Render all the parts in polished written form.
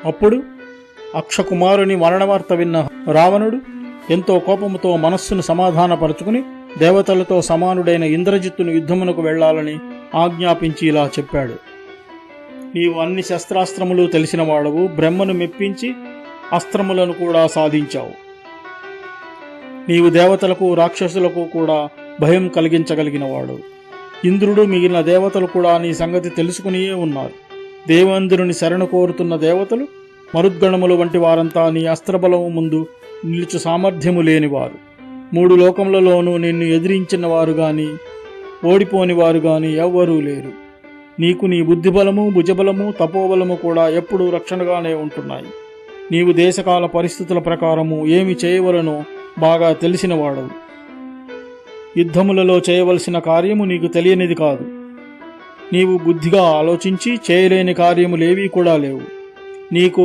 అప్పుడు అక్షకుమారుని మరణవార్త విన్న రావణుడు ఎంతో కోపముతో మనస్సును సమాధానపరుచుకుని దేవతలతో సమానుడైన ఇంద్రజిత్తును యుద్ధమునకు వెళ్లాలని ఆజ్ఞాపించి ఇలా చెప్పాడు: నీవు అన్ని శస్త్రాస్త్రములు తెలిసిన వాడవు, బ్రహ్మను మెప్పించి అస్త్రములను కూడా సాధించావు. నీవు దేవతలకు రాక్షసులకు కూడా భయం కలిగించగలిగినవాడు. ఇంద్రుడు మిగిలిన దేవతలు కూడా నీ సంగతి తెలుసుకునియే ఉన్నారు. దేవేంద్రుని శరణు కోరుతున్న దేవతలు మరుద్గణములు వంటి వారంతా నీ అస్త్రబలము ముందు నిలుచు సామర్థ్యము లేనివారు. 3 లోకములలోనూ నిన్ను ఎదిరించిన వారు గాని ఓడిపోని వారు గాని ఎవ్వరూ లేరు. నీకు నీ బుద్ధిబలము, భుజబలము, తపోబలము కూడా ఎప్పుడూ రక్షణగానే ఉంటున్నాయి. నీవు దేశకాల పరిస్థితుల ప్రకారము ఏమి చేయవలనో బాగా తెలిసినవాడవు. యుద్ధములలో చేయవలసిన కార్యము నీకు తెలియనిది కాదు. నీవు బుద్ధిగా ఆలోచించి చేయలేని కార్యములేవీ కూడా లేవు. నీకు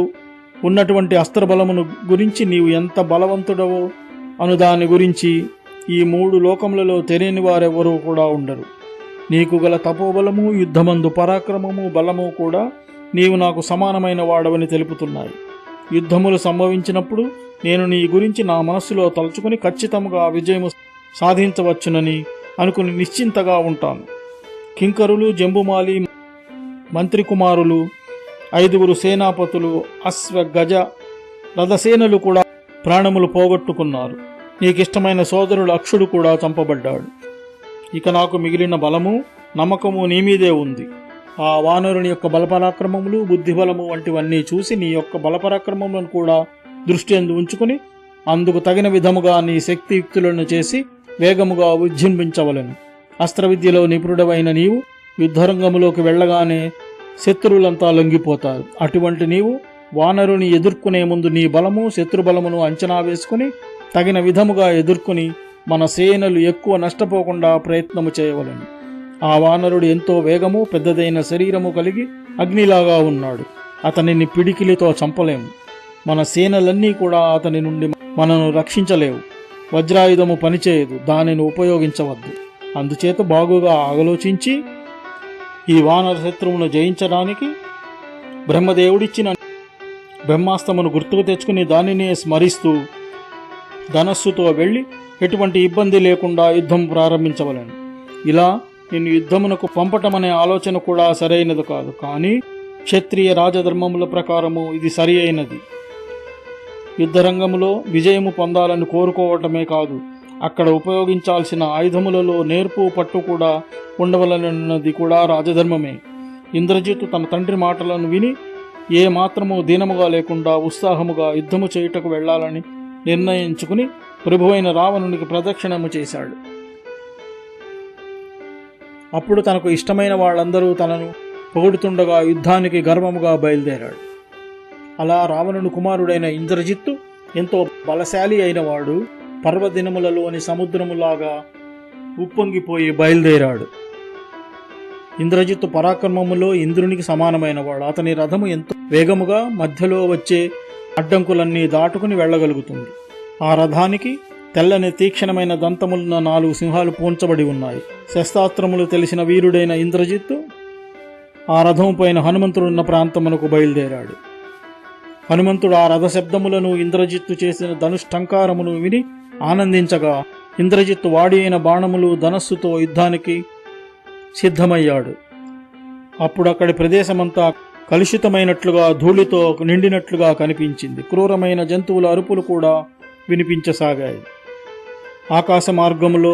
ఉన్నటువంటి అస్త్రబలమును గురించి నీవు ఎంత బలవంతుడవో అను దాని గురించి ఈ 3 లోకములలో తెలియని వారెవరూ కూడా ఉండరు. నీకు గల తపోబలము, యుద్ధమందు పరాక్రమము, బలము కూడా నీవు నాకు సమానమైన వాడవని తెలుపుతున్నాయి. యుద్ధములు సంభవించినప్పుడు నేను నీ గురించి నా మనస్సులో తలుచుకుని ఖచ్చితంగా విజయము సాధించవచ్చునని అనుకుని నిశ్చింతగా ఉంటాను. కింకరులు, జంబుమాలి, మంత్రి కుమారులు, 5 సేనాపతులు, అశ్వ, గజ, రథసేనలు కూడా ప్రాణములు పోగొట్టుకున్నారు. నీకిష్టమైన సోదరుడు అక్షుడు కూడా చంపబడ్డాడు. ఇక నాకు మిగిలిన బలము, నమ్మకము నీ మీదే ఉంది. ఆ వానరుని యొక్క బలపరాక్రమములు, బుద్ధిబలము వంటివన్నీ చూసి నీ యొక్క బలపరాక్రమములను కూడా దృష్టి అందు ఉంచుకుని అందుకు తగిన విధముగా నీ శక్తియుక్తులను చేసి వేగముగా విజృంభించవలెను. అస్త్రవిద్యలో నిపుణుడవైన నీవు యుద్ధరంగములోకి వెళ్లగానే శత్రువులంతా లొంగిపోతారు. అటువంటి నీవు వానరుని ఎదుర్కొనే ముందు నీ బలము, శత్రుబలమును అంచనా వేసుకుని తగిన విధముగా ఎదుర్కొని మన సేనలు ఎక్కువ నష్టపోకుండా ప్రయత్నము చేయవలెను. ఆ వానరుడు ఎంతో వేగము, పెద్దదైన శరీరము కలిగి అగ్నిలాగా ఉన్నాడు. అతనిని పిడికిలితో చంపలేము. మన సేనలన్నీ కూడా అతని నుండి మనను రక్షించలేవు. వజ్రాయుధము పనిచేయదు, దానిని ఉపయోగించవద్దు. అందుచేత బాగుగా ఆలోచించి ఈ వానర శత్రువును జయించడానికి బ్రహ్మదేవుడిచ్చిన బ్రహ్మాస్త్రమును గుర్తుకు తెచ్చుకుని దానినే స్మరిస్తూ ధనస్సుతో వెళ్ళి ఎటువంటి ఇబ్బంది లేకుండా యుద్ధం ప్రారంభించవలెను. ఇలా నిన్ను యుద్ధమునకు పంపటమనే ఆలోచన కూడా సరైనది కాదు. కానీ క్షత్రియ రాజధర్మముల ప్రకారము ఇది సరి అయినది. యుద్ధరంగములో విజయము పొందాలని కోరుకోవటమే కాదు, అక్కడ ఉపయోగించాల్సిన ఆయుధములలో నేర్పు, పట్టు కూడా ఉండవలనన్నది కూడా రాజధర్మమే. ఇంద్రజిత్తు తన తండ్రి మాటలను విని ఏ మాత్రము దీనముగా లేకుండా ఉత్సాహముగా యుద్ధము చేయుటకు వెళ్లాలని నిర్ణయించుకుని ప్రభువైన రావణునికి ప్రదక్షిణము చేశాడు. అప్పుడు తనకు ఇష్టమైన వాళ్ళందరూ తనను పొగుడుతుండగా యుద్ధానికి గర్వముగా బయలుదేరాడు. అలా రావణుని కుమారుడైన ఇంద్రజిత్తు ఎంతో బలశాలి అయినవాడు పర్వదినములలోని సముద్రములాగా ఉప్పొంగిపోయి బయలుదేరాడు. ఇంద్రజిత్తు పరాక్రమములో ఇంద్రునికి సమానమైనవాడు. అతని రథము ఎంతో వేగముగా మధ్యలో వచ్చే అడ్డంకులన్నీ దాటుకుని వెళ్ళగలుగుతుంది. ఆ రథానికి తెల్లని తీక్షణమైన దంతములున్న 4 సింహాలు పూంచబడి ఉన్నాయి. శస్త్రాస్త్రములు తెలిసిన వీరుడైన ఇంద్రజిత్తు ఆ రథము పైన హనుమంతుడున్న ప్రాంతమునకు బయలుదేరాడు. హనుమంతుడు ఆ రథ శబ్దములను, ఇంద్రజిత్తు చేసిన ధనుష్టంకారమును విని ఆనందించగా ఇంద్రజిత్తు వాడి అయిన బాణములు, ధనస్సుతో యుద్ధానికి సిద్ధమయ్యాడు. అప్పుడు అక్కడి ప్రదేశమంతా కలుషితమైనట్లుగా, ధూళితో నిండినట్లుగా కనిపించింది. క్రూరమైన జంతువుల అరుపులు కూడా వినిపించసాగాయి. ఆకాశ మార్గములో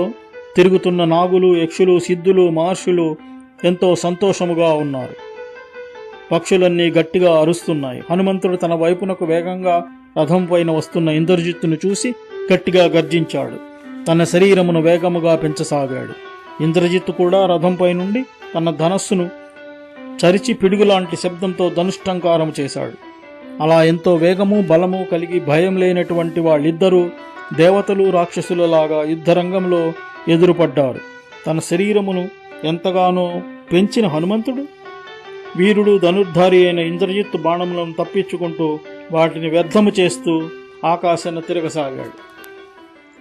తిరుగుతున్న నాగులు, యక్షులు, సిద్ధులు, మహర్షులు ఎంతో సంతోషముగా ఉన్నారు. పక్షులన్నీ గట్టిగా అరుస్తున్నాయి. హనుమంతుడు తన వైపునకు వేగంగా రథం పైన వస్తున్న ఇంద్రజిత్తును చూసి గట్టిగా గర్జించాడు. తన శరీరమును వేగముగా పెంచసాగాడు. ఇంద్రజిత్తు కూడా రథంపై నుండి తన ధనస్సును చరిచి పిడుగులాంటి శబ్దంతో ధనుష్టంకారం చేశాడు. అలా ఎంతో వేగము, బలము కలిగి భయం లేనటువంటి వాళ్ళిద్దరూ దేవతలు, రాక్షసులలాగా యుద్ధరంగంలో ఎదురుపడ్డారు. తన శరీరమును ఎంతగానో పెంచిన హనుమంతుడు వీరుడు, ధనుర్ధారి అయిన ఇంద్రజిత్తు బాణములను తప్పించుకుంటూ వాటిని వ్యర్థము చేస్తూ ఆకాశాన తిరగసాగాడు.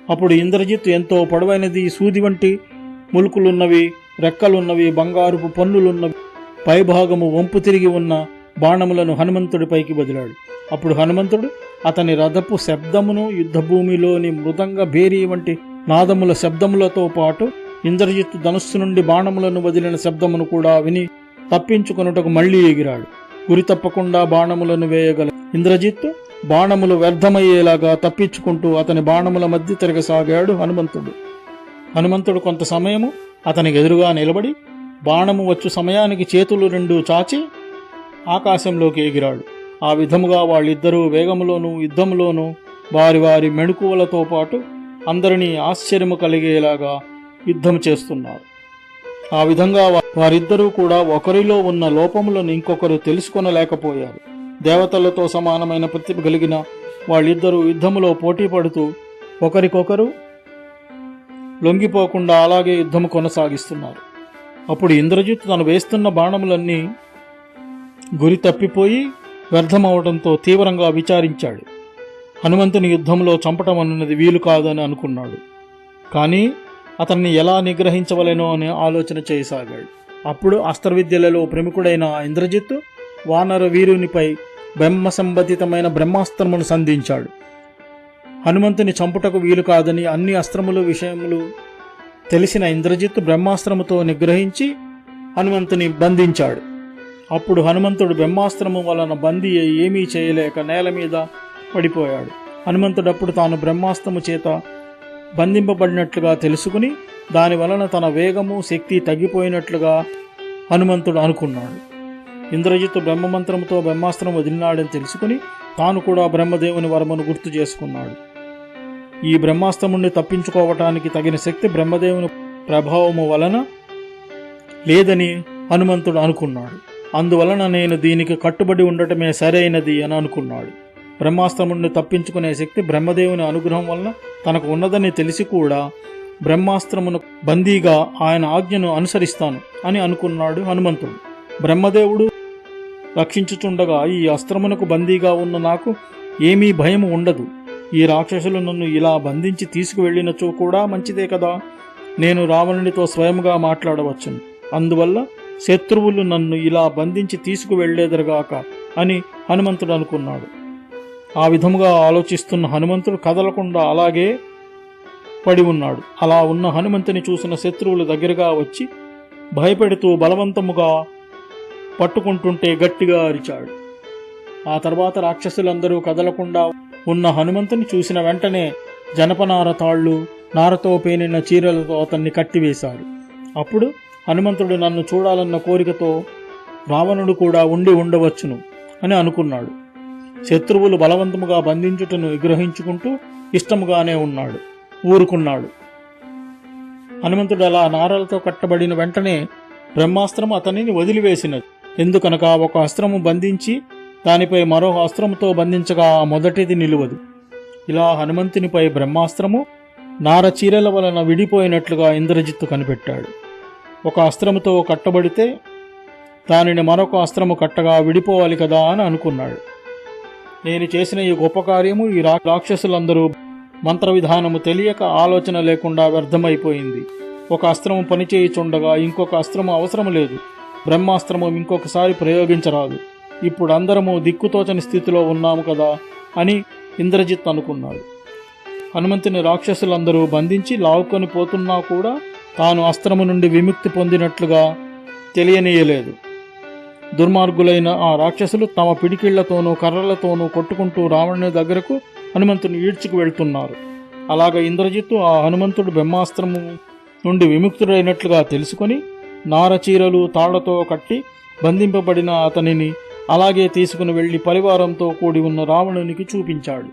అప్పుడు ఇంద్రజిత్తు ఎంతో పొడవైనది, సూది వంటి ములుకులున్నవి, రెక్కలున్నవి, బంగారుపు పన్నులున్నవి, పైభాగము వంపు తిరిగి ఉన్న బాణములను హనుమంతుడిపైకి వదిలాడు. అప్పుడు హనుమంతుడు అతని రథపు శబ్దమును, యుద్ధభూమిలోని మృదంగ భేరీ వంటి నాదముల శబ్దములతో పాటు ఇంద్రజిత్తు ధనుస్సు నుండి బాణములను వదిలిన శబ్దమును కూడా విని తప్పించుకొనుటకు మళ్లీ ఎగిరాడు. గురి తప్పకుండా బాణములను వేయగల ఇంద్రజిత్తు బాణములు వ్యర్థమయ్యేలాగా తప్పించుకుంటూ అతని బాణముల మధ్య తిరగసాగాడు హనుమంతుడు కొంత సమయము అతనికి ఎదురుగా నిలబడి బాణము వచ్చు సమయానికి చేతులు రెండూ చాచి ఆకాశంలోకి ఎగిరాడు. ఆ విధముగా వాళ్ళిద్దరూ వేగములోనూ యుద్ధములోనూ వారి వారి మెణుకువలతో పాటు అందరినీ ఆశ్చర్యము కలిగేలాగా యుద్ధం చేస్తున్నారు. ఆ విధంగా వారిద్దరూ కూడా ఒకరిలో ఉన్న లోపములను ఇంకొకరు తెలుసుకొనలేకపోయారు. దేవతలతో సమానమైన ప్రతిభ కలిగిన వాళ్ళిద్దరూ యుద్ధములో పోటీ పడుతూ ఒకరికొకరు లొంగిపోకుండా అలాగే యుద్ధము కొనసాగిస్తున్నారు. అప్పుడు ఇంద్రజిత్తు తను వేస్తున్న బాణములన్నీ గురి తప్పిపోయి వ్యర్థమవడంతో తీవ్రంగా విచారించాడు. హనుమంతుని యుద్ధంలో చంపటం అన్నది వీలు కాదని అనుకున్నాడు. కానీ అతన్ని ఎలా నిగ్రహించవలెనో అని ఆలోచన చేయసాగాడు. అప్పుడు అస్త్రవిద్యలలో ప్రముఖుడైన ఇంద్రజిత్తు వానర వీరునిపై బ్రహ్మ సంబంధితమైన బ్రహ్మాస్త్రమును సంధించాడు. హనుమంతుని చంపుటకు వీలు కాదని అన్ని అస్త్రములు విషయములు తెలిసిన ఇంద్రజిత్తు బ్రహ్మాస్త్రముతో నిగ్రహించి హనుమంతుని బంధించాడు. అప్పుడు హనుమంతుడు బ్రహ్మాస్త్రము వలన బందీ ఏమీ చేయలేక నేల మీద పడిపోయాడు. హనుమంతుడప్పుడు తాను బ్రహ్మాస్త్రము చేత బంధింపబడినట్లుగా తెలుసుకుని దాని వలన తన వేగము శక్తి తగ్గిపోయినట్లుగా హనుమంతుడు అనుకున్నాడు. ఇంద్రజిత్తు బ్రహ్మమంత్రముతో బ్రహ్మాస్త్రం వదిలినాడని తెలుసుకుని తాను కూడా బ్రహ్మదేవుని వరమును గుర్తు చేసుకున్నాడు. ఈ బ్రహ్మాస్త్రం నుండి తప్పించుకోవటానికి తగిన శక్తి బ్రహ్మదేవుని ప్రభావము వలన లేదని హనుమంతుడు అనుకున్నాడు. అందువలన నేను దీనికి కట్టుబడి ఉండటమే సరైనది అని అనుకున్నాడు. బ్రహ్మాస్త్రం నుండి తప్పించుకునే శక్తి బ్రహ్మదేవుని అనుగ్రహం వలన తనకు ఉన్నదని తెలిసి కూడా బ్రహ్మాస్త్రమును బందీగా ఆయన ఆజ్ఞను అనుసరిస్తాను అని అనుకున్నాడు హనుమంతుడు. బ్రహ్మదేవుడు రక్షించుచుండగా ఈ అస్త్రమునకు బందీగా ఉన్న నాకు ఏమీ భయము ఉండదు. ఈ రాక్షసులు నన్ను ఇలా బంధించి తీసుకువెళ్లినచో కూడా మంచిదే కదా. నేను రావణునితో స్వయంగా మాట్లాడవచ్చును. అందువల్ల శత్రువులు నన్ను ఇలా బంధించి తీసుకువెళ్లేదరుగాక అని హనుమంతుడు అనుకున్నాడు. ఆ విధముగా ఆలోచిస్తున్న హనుమంతుడు కదలకుండా అలాగే పడి ఉన్నాడు. అలా ఉన్న హనుమంతుని చూసిన శత్రువులు దగ్గరగా వచ్చి భయపెడుతూ బలవంతముగా పట్టుకుంటుంటే గట్టిగా అరిచాడు. ఆ తర్వాత రాక్షసులందరూ కదలకుండా ఉన్న హనుమంతుని చూసిన వెంటనే జనపనార తాళ్ళు, నారతో పేనిన చీరలతో అతన్ని కట్టివేశారు. అప్పుడు హనుమంతుడు నన్ను చూడాలన్న కోరికతో రావణుడు కూడా ఉండి ఉండవచ్చును అని అనుకున్నాడు. శత్రువులు బలవంతముగా బంధించుటను విగ్రహించుకుంటూ ఇష్టముగానే ఊరుకున్నాడు. హనుమంతుడు అలా నారలతో కట్టబడిన వెంటనే బ్రహ్మాస్త్రము అతనిని వదిలివేసినది. ఎందుకనగా ఒక అస్త్రము బంధించి దానిపై మరో అస్త్రముతో బంధించగా ఆ మొదటిది నిలువదు. ఇలా హనుమంతునిపై బ్రహ్మాస్త్రము నార చీరల వలన విడిపోయినట్లుగా ఇంద్రజిత్తు కనిపెట్టాడు. ఒక అస్త్రముతో కట్టబడితే దానిని మరొక అస్త్రము కట్టగా విడిపోవాలి కదా అని అనుకున్నాడు. నేను చేసిన ఈ గొప్ప కార్యము ఈ రాక్షసులందరూ మంత్ర విధానము తెలియక ఆలోచన లేకుండా వ్యర్థమైపోయింది. ఒక అస్త్రము పనిచేయుచుండగా ఇంకొక అస్త్రము అవసరం లేదు. బ్రహ్మాస్త్రము ఇంకొకసారి ప్రయోగించరాదు. ఇప్పుడు అందరము దిక్కుతోచని స్థితిలో ఉన్నాము కదా అని ఇంద్రజిత్ అనుకున్నాడు. హనుమంతుని రాక్షసులందరూ బంధించి లావుకొని పోతున్నా కూడా తాను అస్త్రము నుండి విముక్తి పొందినట్లుగా తెలియనీయలేదు. దుర్మార్గులైన ఆ రాక్షసులు తమ పిడికిళ్లతోనూ కర్రలతోనూ కొట్టుకుంటూ రావణుని దగ్గరకు హనుమంతుని ఈడ్చుకు వెళ్తున్నారు. అలాగ ఇంద్రజిత్తు ఆ హనుమంతుడు బ్రహ్మాస్త్రము నుండి విముక్తుడైనట్లుగా తెలుసుకొని నారచీరలు తాళ్లతో కట్టి బంధింపబడిన అతనిని అలాగే తీసుకుని వెళ్లి పరివారంతో కూడి ఉన్న రావణునికి చూపించాడు.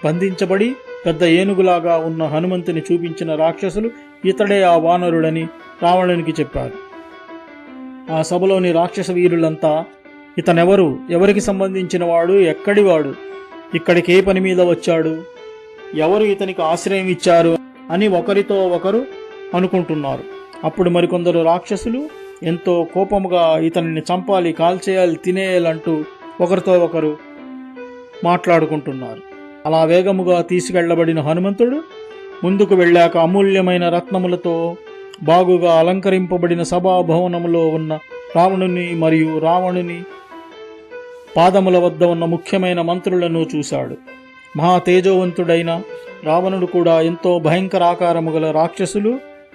బంధించబడి పెద్ద ఏనుగులాగా ఉన్న హనుమంతుని చూపించిన రాక్షసులు ఇతడే ఆ వానరుడని రావణునికి చెప్పారు. ఆ సభలోని రాక్షస వీరులంతా ఇతనెవరు, ఎవరికి సంబంధించిన వాడు, ఎక్కడివాడు, ఇక్కడికి ఏ పని మీద వచ్చాడు, ఎవరు ఇతనికి ఆశ్రయం ఇచ్చారు అని ఒకరితో ఒకరు అనుకుంటున్నారు. అప్పుడు మరికొందరు రాక్షసులు ఎంతో కోపముగా ఇతనిని చంపాలి, కాల్చేయాలి, తినేయాలంటూ ఒకరితో ఒకరు మాట్లాడుకుంటున్నారు. అలా వేగముగా తీసుకెళ్లబడిన హనుమంతుడు ముందుకు వెళ్ళాక అమూల్యమైన రత్నములతో బాగుగా అలంకరింపబడిన సభాభవనములో ఉన్న రావణుని మరియు రావణుని పాదముల వద్ద ఉన్న ముఖ్యమైన మంత్రులను చూశాడు. మహా తేజోవంతుడైన రావణుడు కూడా ఎంతో భయంకరాకారము గల రాక్షసులు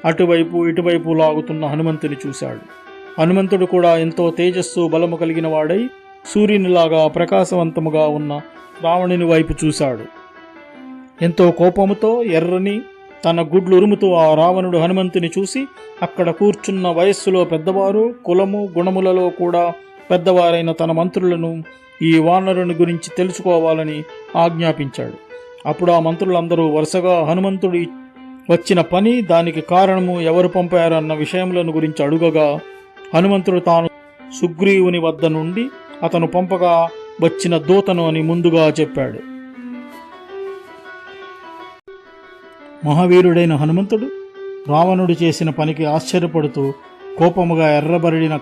అటువైపు ఇటువైపు లాగుతున్న హనుమంతుని చూశాడు. హనుమంతుడు కూడా ఎంతో తేజస్సు బలము కలిగిన వాడై సూర్యునిలాగా ప్రకాశవంతముగా ఉన్న రావణుని వైపు చూశాడు. ఎంతో కోపముతో ఎర్రని తన గుడ్లు ఉరుముతూ ఆ రావణుడు హనుమంతుని చూసి అక్కడ కూర్చున్న వయస్సులో పెద్దవారు, కులము గుణములలో కూడా పెద్దవారైన తన మంత్రులను ఈ వానరుని గురించి తెలుసుకోవాలని ఆజ్ఞాపించాడు. అప్పుడు ఆ మంత్రులందరూ వరుసగా హనుమంతుడి వచ్చిన పని, దానికి కారణము, ఎవరు పంపారన్న విషయములను గురించి అడుగగా హనుమంతుడు తాను సుగ్రీవుని వద్ద నుండి అతను పంపగా వచ్చిన దూతను అని ముందుగా చెప్పాడు. మహావీరుడైన హనుమంతుడు రావణుడు చేసిన పనికి ఆశ్చర్యపడుతూ కోపముగా ఎర్రబరిడిన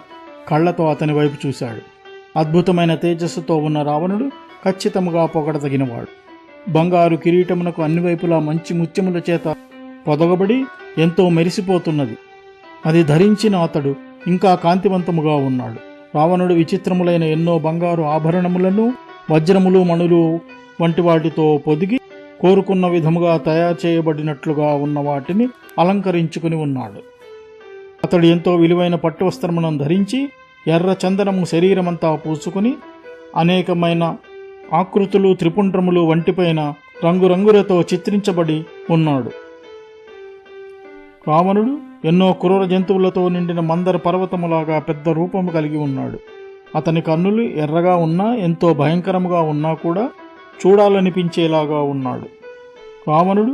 కళ్లతో అతని వైపు చూశాడు. అద్భుతమైన తేజస్సుతో ఉన్న రావణుడు ఖచ్చితముగా పొగడదగినవాడు. బంగారు కిరీటమునకు అన్ని వైపులా మంచి ముత్యముల చేత పొదగబడి ఎంతో మెరిసిపోతున్నది. అది ధరించిన అతడు ఇంకా కాంతివంతముగా ఉన్నాడు. రావణుడు విచిత్రములైన ఎన్నో బంగారు ఆభరణములను, వజ్రములు, మణులు వంటి వాటితో పొదిగి కోరుకున్న విధముగా తయారు చేయబడినట్లుగా ఉన్న వాటిని అలంకరించుకుని ఉన్నాడు. అతడు ఎంతో విలువైన పట్టు వస్త్రములను ధరించి ఎర్ర చందనము శరీరమంతా పూసుకుని అనేకమైన ఆకృతులు, త్రిపుండ్రములు వంటిపైన రంగురంగులతో చిత్రించబడి ఉన్నాడు. రావణుడు ఎన్నో క్రూర జంతువులతో నిండిన మందర పర్వతములాగా పెద్ద రూపము కలిగి ఉన్నాడు. అతని కన్నులు ఎర్రగా ఉన్నా, ఎంతో భయంకరముగా ఉన్నా కూడా చూడాలనిపించేలాగా ఉన్నాడు. రావణుడు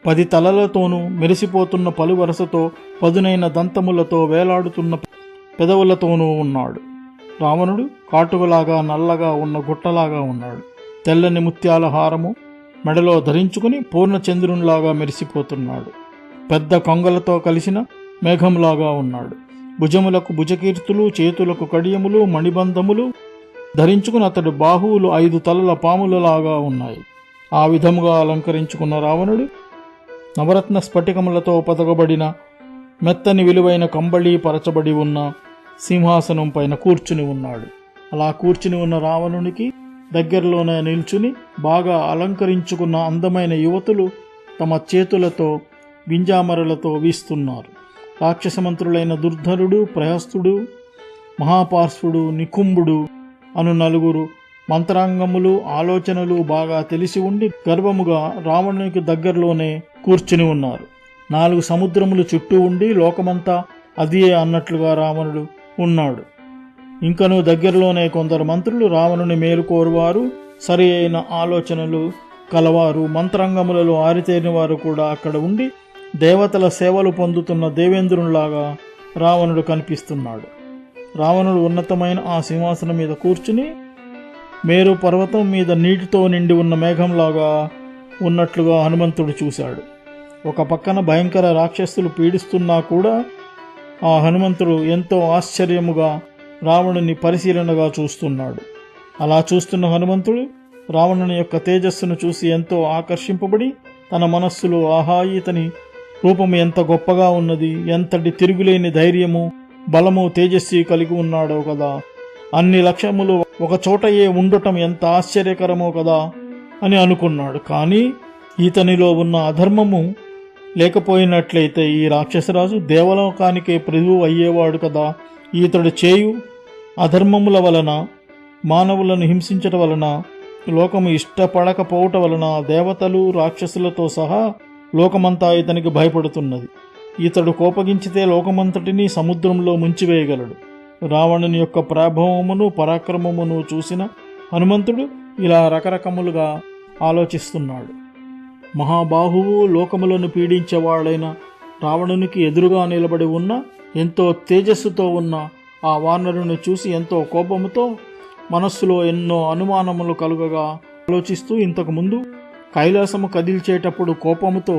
10 తలలతోనూ మెరిసిపోతున్న పలు వరసతో పదునైన దంతములతో వేలాడుతున్న పెదవులతోనూ ఉన్నాడు. రావణుడు కాటుకలాగా నల్లగా ఉన్న గుట్టలాగా ఉన్నాడు. తెల్లని ముత్యాల హారము మెడలో ధరించుకుని పూర్ణచంద్రునిలాగా మెరిసిపోతున్నాడు. పెద్ద కొంగలతో కలిసిన మేఘంలాగా ఉన్నాడు. భుజములకు భుజకీర్తులు, చేతులకు కడియములు, మణిబంధములు ధరించుకుని అతడు బాహువులు 5 తలల పాములలాగా ఉన్నాయి. ఆ విధముగా అలంకరించుకున్న రావణుడు నవరత్న స్ఫటికములతో పొదగబడిన మెత్తని విలువైన కంబళి పరచబడి ఉన్న సింహాసనం పైన కూర్చుని ఉన్నాడు. అలా కూర్చుని ఉన్న రావణునికి దగ్గరలోనే నిల్చుని బాగా అలంకరించుకున్న అందమైన యువతులు తమ చేతులతో వింజామరలతో వీస్తున్నారు. రాక్షసమంత్రులైన దుర్ధరుడు, ప్రహస్తుడు, మహాపార్శ్వుడు, నికుంభుడు అను 4 మంత్రాంగములు, ఆలోచనలు బాగా తెలిసి ఉండి గర్వముగా రావణునికి దగ్గరలోనే కూర్చుని ఉన్నారు. 4 సముద్రములు చుట్టూ ఉండి లోకమంతా అదియే అన్నట్లుగా రావణుడు ఉన్నాడు. ఇంకనూ దగ్గరలోనే కొందరు మంత్రులు, రావణుని మేలు కోరువారు, సరి అయిన ఆలోచనలు కలవారు, మంత్రాంగములలో ఆరితేరిన వారు కూడా అక్కడ ఉండి దేవతల సేవలు పొందుతున్న దేవేంద్రునిలాగా రావణుడు కనిపిస్తున్నాడు. రావణుడు ఉన్నతమైన ఆ సింహాసనం మీద కూర్చుని మేరు పర్వతం మీద నీటితో నిండి ఉన్న మేఘంలాగా ఉన్నట్లుగా హనుమంతుడు చూశాడు. ఒక పక్కన భయంకర రాక్షసులు పీడిస్తున్నా కూడా ఆ హనుమంతుడు ఎంతో ఆశ్చర్యముగా రావణుని పరిశీలనగా చూస్తున్నాడు. అలా చూస్తున్న హనుమంతుడు రావణుని యొక్క తేజస్సును చూసి ఎంతో ఆకర్షింపబడి తన మనస్సులో, ఆహా, ఇతని రూపము ఎంత గొప్పగా ఉన్నది, ఎంతటి తిరుగులేని ధైర్యము, బలము, తేజస్వి కలిగి ఉన్నాడో కదా, అన్ని లక్ష్యములు ఒక చోటయే ఉండటం ఎంత ఆశ్చర్యకరమో కదా అని అనుకున్నాడు. కానీ ఇతనిలో ఉన్న అధర్మము లేకపోయినట్లయితే ఈ రాక్షసరాజు దేవలోకానికే ప్రభువు అయ్యేవాడు కదా. ఈతడు చేయు అధర్మముల వలన, మానవులను హింసించటం వలన, లోకము ఇష్టపడకపోవటం వలన దేవతలు, రాక్షసులతో సహా లోకమంతా ఇతనికి భయపడుతున్నది. ఇతడు కోపగించితే లోకమంతటినీ సముద్రంలో ముంచివేయగలడు. రావణుని యొక్క ప్రాభవమును, పరాక్రమమును చూసిన హనుమంతుడు ఇలా రకరకములుగా ఆలోచిస్తున్నాడు. మహాబాహువు, లోకములను పీడించేవాడైన రావణునికి ఎదురుగా నిలబడి ఉన్న ఎంతో తేజస్సుతో ఉన్న ఆ వానరుని చూసి ఎంతో కోపముతో మనస్సులో ఎన్నో అనుమానములు కలుగగా ఆలోచిస్తూ, ఇంతకుముందు కైలాసము కదిల్చేటప్పుడు కోపముతో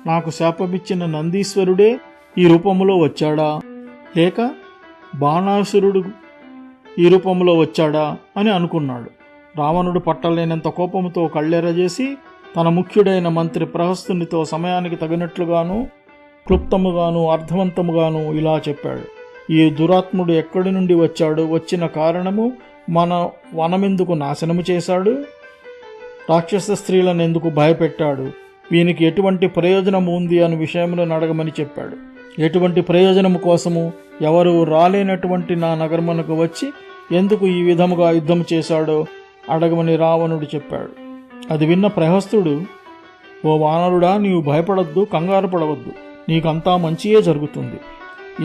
నాకు శాపమిచ్చిన నందీశ్వరుడే ఈ రూపములో వచ్చాడా, లేక బాణాసురుడు ఈ రూపంలో వచ్చాడా అని అనుకున్నాడు. రావణుడు పట్టలేనంత కోపముతో కళ్ళెరజేసి తన ముఖ్యుడైన మంత్రి ప్రహస్తునితో సమయానికి తగినట్లుగాను, క్లుప్తముగాను, అర్థవంతముగాను ఇలా చెప్పాడు. ఈ దురాత్ముడు ఎక్కడి నుండి వచ్చాడు, వచ్చిన కారణము, మన వనమెందుకు నాశనము చేశాడు? రాక్షస స్త్రీలను ఎందుకు భయపెట్టాడు? వీనికి ఎటువంటి ప్రయోజనం ఉంది అనే విషయములను అడగమని చెప్పాడు. ఎటువంటి ప్రయోజనము కోసము ఎవరు రాలేనటువంటి నా నగరమునకు వచ్చి ఎందుకు ఈ విధముగా యుద్ధం చేశాడో అడగమని రావణుడు చెప్పాడు. అది విన్న ప్రహస్తుడు, ఓ వానరుడా, నీవు భయపడొద్దు, కంగారు పడవద్దు, నీకంతా మంచియే జరుగుతుంది.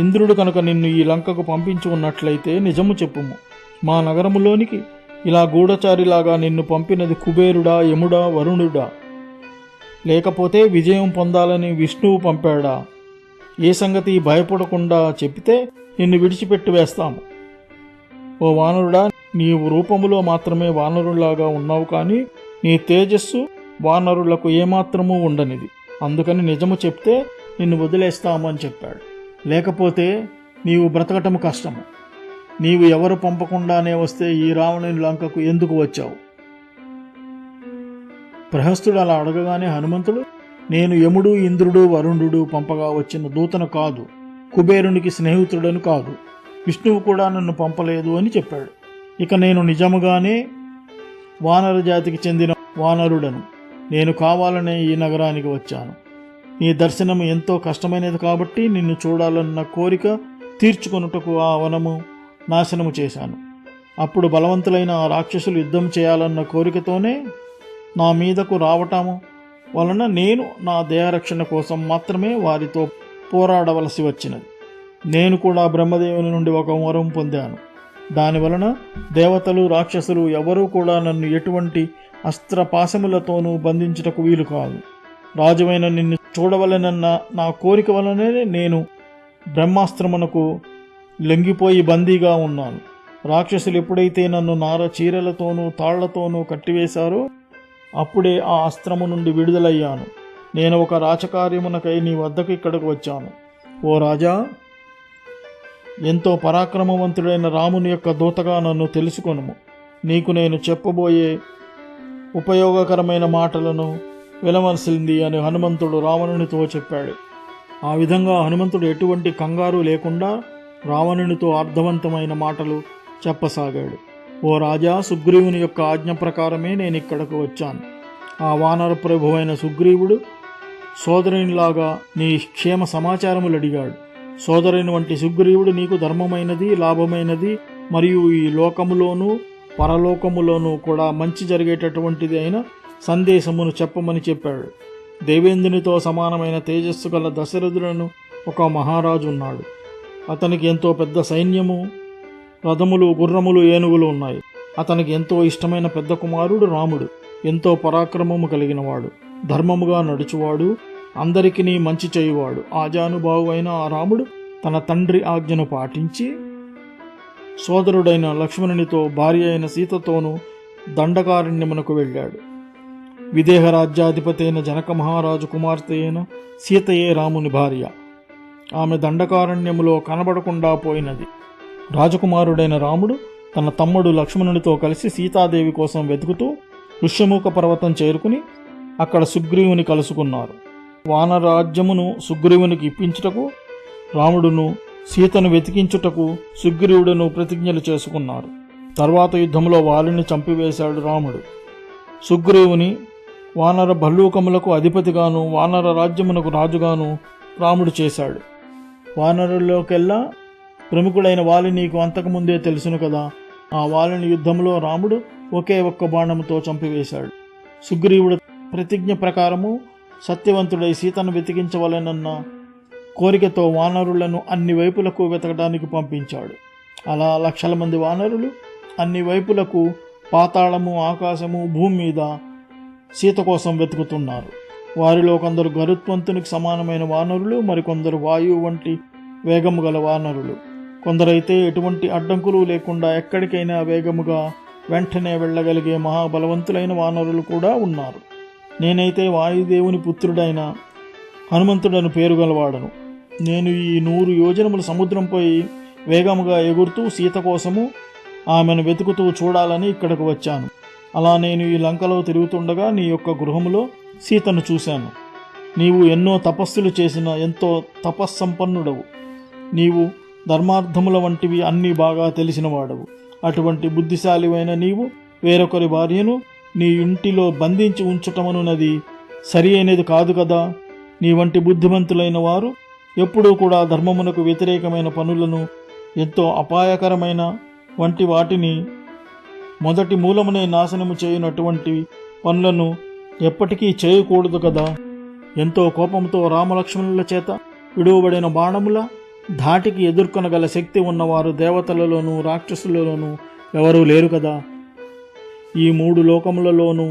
ఇంద్రుడు కనుక నిన్ను ఈ లంకకు పంపించి ఉన్నట్లయితే నిజము చెప్పుము. మా నగరములోనికి ఇలా గూఢచారిలాగా నిన్ను పంపినది కుబేరుడా, యముడా, వరుణుడా? లేకపోతే విజయం పొందాలని విష్ణువు పంపాడా? ఏ సంగతి భయపడకుండా చెబితే నిన్ను విడిచిపెట్టి వేస్తాము. ఓ వానరుడా, నీవు రూపములో మాత్రమే వానరులాగా ఉన్నావు, కానీ నీ తేజస్సు వానరులకు ఏమాత్రమూ ఉండనిది. అందుకని నిజము చెప్తే నిన్ను వదిలేస్తాము అని చెప్పాడు. లేకపోతే నీవు బ్రతకటము కష్టము. నీవు ఎవరు పంపకుండానే వస్తే ఈ రావణుని లంకకు ఎందుకు వచ్చావు? ప్రహస్తుడు అలా అడగగానే హనుమంతుడు, నేను యముడు, ఇంద్రుడు, వరుణుడు పంపగా వచ్చిన దూతను కాదు, కుబేరునికి స్నేహితుడను కాదు, విష్ణువు కూడా నన్ను పంపలేదు అని చెప్పాడు. ఇక నేను నిజముగానే వానర జాతికి చెందిన వానరుడను. నేను కావాలనే ఈ నగరానికి వచ్చాను. నీ దర్శనం ఎంతో కష్టమైనది కాబట్టి నిన్ను చూడాలన్న కోరిక తీర్చుకొనుటకు ఆ వనము నాశనము చేశాను. అప్పుడు బలవంతులైన ఆ రాక్షసులు యుద్ధం చేయాలన్న కోరికతోనే నా మీదకు రావటము వలన నేను నా దేహరక్షణ కోసం మాత్రమే వారితో పోరాడవలసి వచ్చినది. నేను కూడా బ్రహ్మదేవుని నుండి ఒక వరం పొందాను. దానివలన దేవతలు, రాక్షసులు ఎవరూ కూడా నన్ను ఎటువంటి అస్త్రపాశములతోనూ బంధించుటకు వీలు కాదు. రాజువైన నిన్ను చూడవలనన్న నా కోరిక వలనే నేను బ్రహ్మాస్త్రమునకు లొంగిపోయి బందీగా ఉన్నాను. రాక్షసులు ఎప్పుడైతే నన్ను నార చీరలతోనూ తాళ్లతోనూ కట్టివేశారో అప్పుడే ఆ అస్త్రము నుండి విడుదలయ్యాను. నేను ఒక రాచకార్యమునకై నీ వద్దకు ఇక్కడికి వచ్చాను. ఓ రాజా, ఎంతో పరాక్రమవంతుడైన రాముని యొక్క దూతగా నన్ను తెలుసుకొనుము. నీకు నేను చెప్పబోయే ఉపయోగకరమైన మాటలను వినవలసింది అని హనుమంతుడు రావణునితో చెప్పాడు. ఆ విధంగా హనుమంతుడు ఎటువంటి కంగారు లేకుండా రావణునితో అర్థవంతమైన మాటలు చెప్పసాగాడు. ఓ రాజా, సుగ్రీవుని యొక్క ఆజ్ఞ ప్రకారమే నేను ఇక్కడకు వచ్చాను. ఆ వానర ప్రభువైన సుగ్రీవుడు సోదరునిలాగా నీ క్షేమ సమాచారములు అడిగాడు. సోదరుని వంటి సుగ్రీవుడు నీకు ధర్మమైనది, లాభమైనది మరియు ఈ లోకములోనూ పరలోకములోనూ కూడా మంచి జరిగేటటువంటిది అయిన సందేశమును చెప్పమని చెప్పాడు. దేవేంద్రునితో సమానమైన తేజస్సు గల దశరథులను ఒక మహారాజు ఉన్నాడు. అతనికి ఎంతో పెద్ద సైన్యము, రథములు, గుర్రములు, ఏనుగులు ఉన్నాయి. అతనికి ఎంతో ఇష్టమైన పెద్ద కుమారుడు రాముడు. ఎంతో పరాక్రమము కలిగినవాడు, ధర్మముగా నడుచువాడు, అందరికీ మంచి చేయువాడు. ఆజానుబాహు అయిన ఆ రాముడు తన తండ్రి ఆజ్ఞను పాటించి సోదరుడైన లక్ష్మణునితో, భార్య అయిన సీతతోనూ దండకారణ్యమునకు వెళ్ళాడు. విదేహ రాజ్యాధిపతి అయిన జనక మహారాజు కుమార్తె అయిన సీతయే రాముని భార్య. ఆమె దండకారణ్యములో కనబడకుండా పోయినది. రాజకుమారుడైన రాముడు తన తమ్ముడు లక్ష్మణునితో కలిసి సీతాదేవి కోసం వెతుకుతూ ఋష్యముఖ పర్వతం చేరుకుని అక్కడ సుగ్రీవుని కలుసుకున్నారు. వానర రాజ్యమును సుగ్రీవునికి ఇప్పించుటకు రాముడును, సీతను వెతికించుటకు సుగ్రీవుడును ప్రతిజ్ఞలు చేసుకున్నారు. తర్వాత యుద్ధంలో వాలిని చంపివేశాడు రాముడు. సుగ్రీవుని వానర భల్లూకములకు అధిపతిగాను, వానర రాజ్యమునకు రాజుగాను రాముడు చేశాడు. వానరుల్లోకెల్లా ప్రముఖుడైన వాలి నీకు అంతకుముందే తెలుసును కదా. ఆ వాలిని యుద్ధంలో రాముడు ఒకే ఒక్క బాణముతో చంపివేశాడు. సుగ్రీవుడు ప్రతిజ్ఞ ప్రకారము సత్యవంతుడై సీతను వెతికించవలెనన్న కోరికతో వానరులను అన్ని వైపులకు వెతకడానికి పంపించాడు. అలా లక్షల మంది వానరులు అన్ని వైపులకు, పాతాళము, ఆకాశము, భూమి మీద సీత కోసం వెతుకుతున్నారు. వారిలో కొందరు గరుత్మంతునికి సమానమైన వానరులు, మరికొందరు వాయువు వంటి వేగము గల వానరులు. కొందరైతే ఎటువంటి అడ్డంకులు లేకుండా ఎక్కడికైనా వేగముగా వెంటనే వెళ్ళగలిగే మహాబలవంతులైన వానరులు కూడా ఉన్నారు. నేనైతే వాయుదేవుని పుత్రుడైన హనుమంతుడను పేరు గలవాడను. నేను ఈ 100 యోజనముల సముద్రంపై వేగముగా ఎగురుతూ సీత కోసము ఆమెను వెతుకుతూ చూడాలని ఇక్కడకు వచ్చాను. అలా నేను ఈ లంకలో తిరుగుతుండగా నీ యొక్క గృహములో సీతను చూశాను. నీవు ఎన్నో తపస్సులు చేసిన ఎంతో తపస్సంపన్నుడవు. నీవు ధర్మార్థముల వంటివి అన్నీ బాగా తెలిసిన వాడవు. అటువంటి బుద్ధిశాలివైన నీవు వేరొకరి భార్యను నీ ఇంటిలో బంధించి ఉంచటమనున్నది సరి అయినది కాదు కదా. నీ వంటి బుద్ధిమంతులైన వారు ఎప్పుడూ కూడా ధర్మమునకు వ్యతిరేకమైన పనులను, ఎంతో అపాయకరమైన వంటి వాటిని, మొదటి మూలమునే నాశనము చేయనటువంటి పనులను ఎప్పటికీ చేయకూడదు కదా. ఎంతో కోపంతో రామలక్ష్మణుల చేత విడువబడిన బాణముల ధాటికి ఎదుర్కొనగల శక్తి ఉన్నవారు దేవతలలోనూ రాక్షసులలోనూ ఎవరూ లేరు కదా. ఈ 3 లోకములలోనూ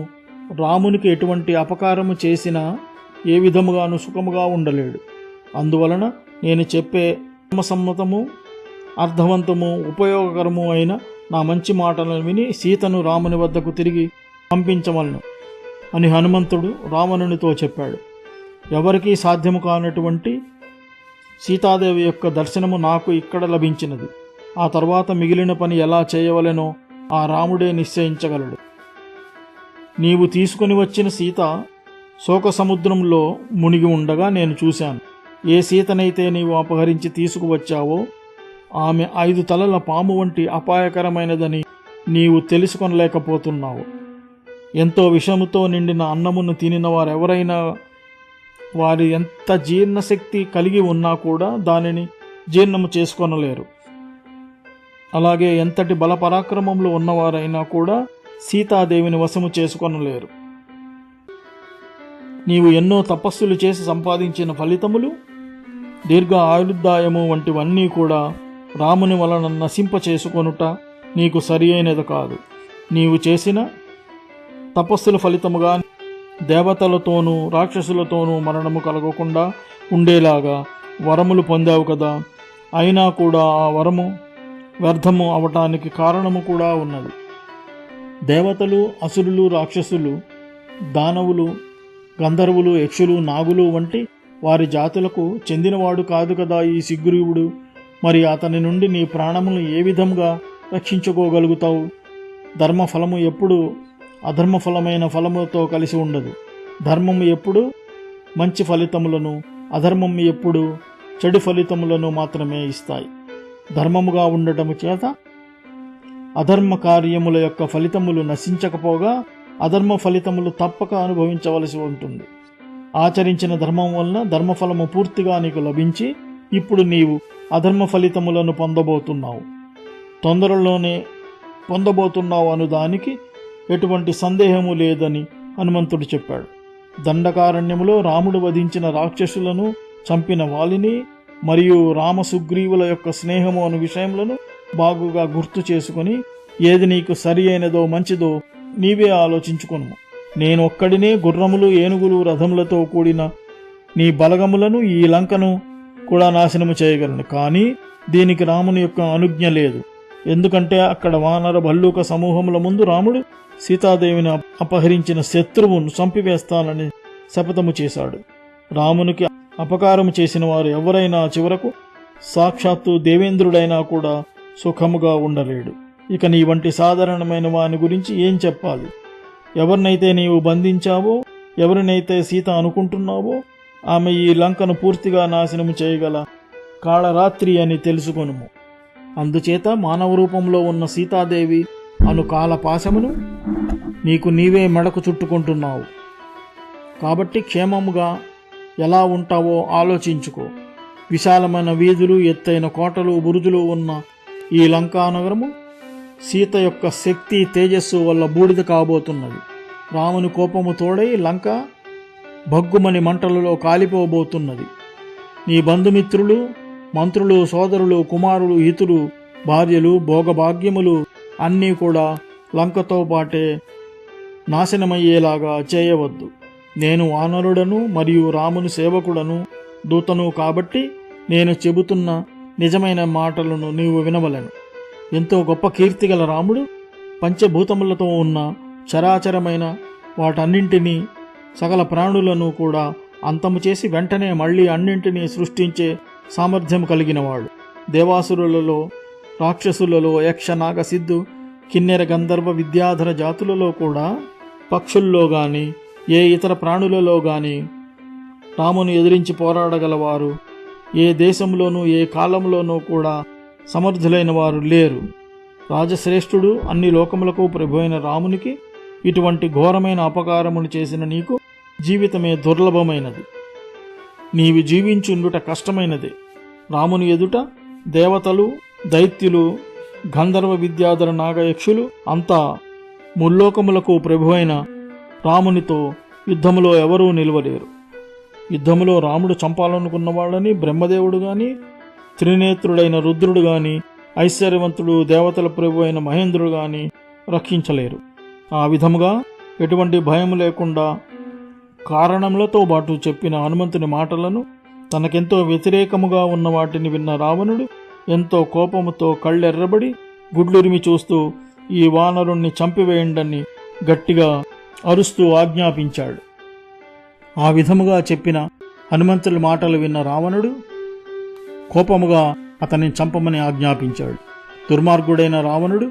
రామునికి ఎటువంటి అపకారము చేసినా ఏ విధముగాను సుఖముగా ఉండలేడు. అందువలన నేను చెప్పే ధర్మసమ్మతము, అర్థవంతము, ఉపయోగకరము అయిన నా మంచి మాటలను విని సీతను రాముని వద్దకు తిరిగి పంపించవలను అని హనుమంతుడు రావణునితో చెప్పాడు. ఎవరికీ సాధ్యము కానటువంటి సీతాదేవి యొక్క దర్శనము నాకు ఇక్కడ లభించినది. ఆ తర్వాత మిగిలిన పని ఎలా చేయవలెనో ఆ రాముడే నిశ్చయించగలడు. నీవు తీసుకుని వచ్చిన సీత శోక సముద్రంలో మునిగి ఉండగా నేను చూశాను. ఏ సీతనైతే నీవు అపహరించి తీసుకువచ్చావో ఆమె 5 తలల పాము వంటి అపాయకరమైనదని నీవు తెలుసుకొనలేకపోతున్నావు. ఎంతో విషముతో నిండిన అన్నమును తినిన వారెవరైనా వారి ఎంత జీర్ణశక్తి కలిగి ఉన్నా కూడా దానిని జీర్ణము చేసుకొనలేరు. అలాగే ఎంతటి బలపరాక్రమములు ఉన్నవారైనా కూడా సీతాదేవిని వశము చేసుకొనలేరు. నీవు ఎన్నో తపస్సులు చేసి సంపాదించిన ఫలితములు, దీర్ఘ ఆయుర్దాయము వంటివన్నీ కూడా రాముని వలన నశింప చేసుకొనుట నీకు సరి అయినది కాదు. నీవు చేసిన తపస్సుల ఫలితముగా దేవతలతోనూ రాక్షసులతోనూ మరణము కలగకుండా ఉండేలాగా వరములు పొందావు కదా. అయినా కూడా ఆ వరము వ్యర్థము అవటానికి కారణము కూడా ఉన్నది. దేవతలు, అసురులు, రాక్షసులు, దానవులు, గంధర్వులు, యక్షులు, నాగులు వంటి వారి జాతులకు చెందినవాడు కాదు కదా ఈ సుగ్రీవుడు. మరి అతని నుండి నీ ప్రాణములను ఏ విధంగా రక్షించుకోగలుగుతావు? ధర్మఫలము ఎప్పుడు అధర్మఫలమైన ఫలముతో కలిసి ఉండదు. ధర్మము ఎప్పుడు మంచి ఫలితములను, అధర్మం ఎప్పుడు చెడు ఫలితములను మాత్రమే ఇస్తాయి. ధర్మముగా ఉండటము చేత అధర్మ కార్యముల యొక్క ఫలితములు నశించకపోగా అధర్మ ఫలితములు తప్పక అనుభవించవలసి ఉంటుంది. ఆచరించిన ధర్మం వలన ధర్మఫలము పూర్తిగా నీకు లభించి ఇప్పుడు నీవు అధర్మ ఫలితములను పొందబోతున్నావు. తొందరలోనే పొందబోతున్నావు అను దానికి ఎటువంటి సందేహము లేదని హనుమంతుడు చెప్పాడు. దండకారణ్యములో రాముడు వధించిన రాక్షసులను, చంపిన వాలిని మరియు రామసుగ్రీవుల యొక్క స్నేహము అను విషయములను బాగుగా గుర్తు చేసుకుని ఏది నీకు సరి అయినదో మంచిదో నీవే ఆలోచించుకొను. నేను ఒక్కడినే గుర్రములు, ఏనుగులు, రథములతో కూడిన నీ బలగములను, ఈ లంకను కూడా నాశనము చేయగలను. కానీ దీనికి రాముని యొక్క అనుజ్ఞ లేదు. ఎందుకంటే అక్కడ వానర భల్లూక సమూహముల ముందు రాముడు సీతాదేవిని అపహరించిన శత్రువును చంపివేస్తానని శపథము చేశాడు. రామునికి అపకారము చేసిన వారు ఎవరైనా చివరకు సాక్షాత్తు దేవేంద్రుడైనా కూడా సుఖముగా ఉండలేడు. ఇక నీ వంటి సాధారణమైన వాని గురించి ఏం చెప్పాలి? ఎవరినైతే నీవు బంధించావో, ఎవరినైతే సీత అనుకుంటున్నావో ఆమె ఈ లంకను పూర్తిగా నాశనము చేయగల కాళరాత్రి అని తెలుసుకొనుము. అందుచేత మానవ రూపంలో ఉన్న సీతాదేవి అను కాలపాశమును నీకు నీవే మెడకు చుట్టుకుంటున్నావు. కాబట్టి క్షేమముగా ఎలా ఉంటావో ఆలోచించుకో. విశాలమైన వీధులు, ఎత్తైన కోటలు, బురుజులు ఉన్న ఈ లంకానగరము సీత యొక్క శక్తి, తేజస్సు వల్ల బూడిద కాబోతున్నది. రాముని కోపము తోడై లంక భగ్గుమని మంటలలో కాలిపోబోతున్నది. నీ బంధుమిత్రులు, మంత్రులు, సోదరులు, కుమారులు, హితులు, భార్యలు, భోగభాగ్యములు అన్నీ కూడా లంకతో పాటే నాశనమయ్యేలాగా చేయవద్దు. నేను వానరుడను మరియు రాముని సేవకుడను, దూతను కాబట్టి నేను చెబుతున్న నిజమైన మాటలను నీవు వినవలెను. ఎంతో గొప్ప కీర్తిగల రాముడు పంచభూతములతో ఉన్న చరాచరమైన వాటన్నింటినీ, సకల ప్రాణులను కూడా అంతము చేసి వెంటనే మళ్ళీ అన్నింటినీ సృష్టించే సామర్థ్యం కలిగినవాడు. దేవాసురులలో, రాక్షసులలో, యక్ష, నాగ, సిద్ధు, కిన్నెర, గంధర్వ, విద్యాధర జాతులలో కూడా, పక్షుల్లో గాని ఏ ఇతర ప్రాణులలో గాని రాముని ఎదిరించి పోరాడగలవారు ఏ దేశంలోనూ ఏ కాలంలోనూ కూడా సమర్థులైన వారు లేరు. రాజశ్రేష్ఠుడు అన్ని లోకములకు ప్రభువైన రామునికి ఇటువంటి ఘోరమైన అపకారమును చేసిన నీకు జీవితమే దుర్లభమైనది. నీవు జీవించుండుట కష్టమైనదే. రాముని ఎదుట దేవతలు, దైత్యులు, గంధర్వ విద్యాధర నాగయక్షులు అంతా ముల్లోకములకు ప్రభువైన రామునితో యుద్ధములో ఎవరూ నిలవలేరు. యుద్ధములో రాముడు చంపాలనుకున్న వాళ్ళని బ్రహ్మదేవుడు గాని, త్రినేత్రుడైన రుద్రుడు గాని, ఐశ్వర్యవంతుడు దేవతల ప్రభు అయిన మహేంద్రుడు గాని రక్షించలేరు. ఆ విధముగా ఎటువంటి భయం లేకుండా కారణములతో పాటు చెప్పిన హనుమంతుని మాటలను తనకెంతో వ్యతిరేకముగా ఉన్న వాటిని విన్న రావణుడు ఎంతో కోపముతో కళ్ళెర్రబడి గుడ్లురిమి చూస్తూ ఈ వానరుణ్ణి చంపివేయండని గట్టిగా అరుస్తూ ఆజ్ఞాపించాడు. ఆ విధముగా చెప్పిన హనుమంతుని మాటలు విన్న రావణుడు కోపముగా అతన్ని చంపమని ఆజ్ఞాపించాడు. దుర్మార్గుడైన రావణుడు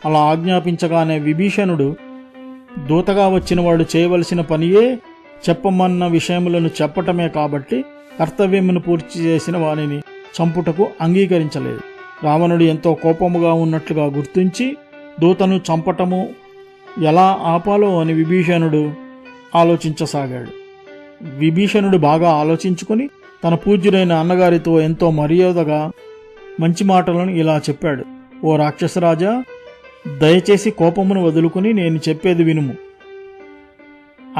అలా ఆజ్ఞాపించగానే విభీషణుడు దూతగా వచ్చినవాడు చేయవలసిన పనియే చెప్పమన్న విషయములను చెప్పటమే కాబట్టి కర్తవ్యమును పూర్తి చేసిన వానిని చంపుటకు అంగీకరించలేదు. రావణుడు ఎంతో కోపముగా ఉన్నట్లుగా గుర్తించి దూతను చంపటము ఎలా ఆపాలో అని విభీషణుడు ఆలోచించసాగాడు. విభీషణుడు బాగా ఆలోచించుకొని తన పూజ్యుడైన అన్నగారితో ఎంతో మర్యాదగా మంచి మాటలను ఇలా చెప్పాడు. ఓ రాక్షసరాజా, దయచేసి కోపమును వదులుకుని నేను చెప్పేది వినుము.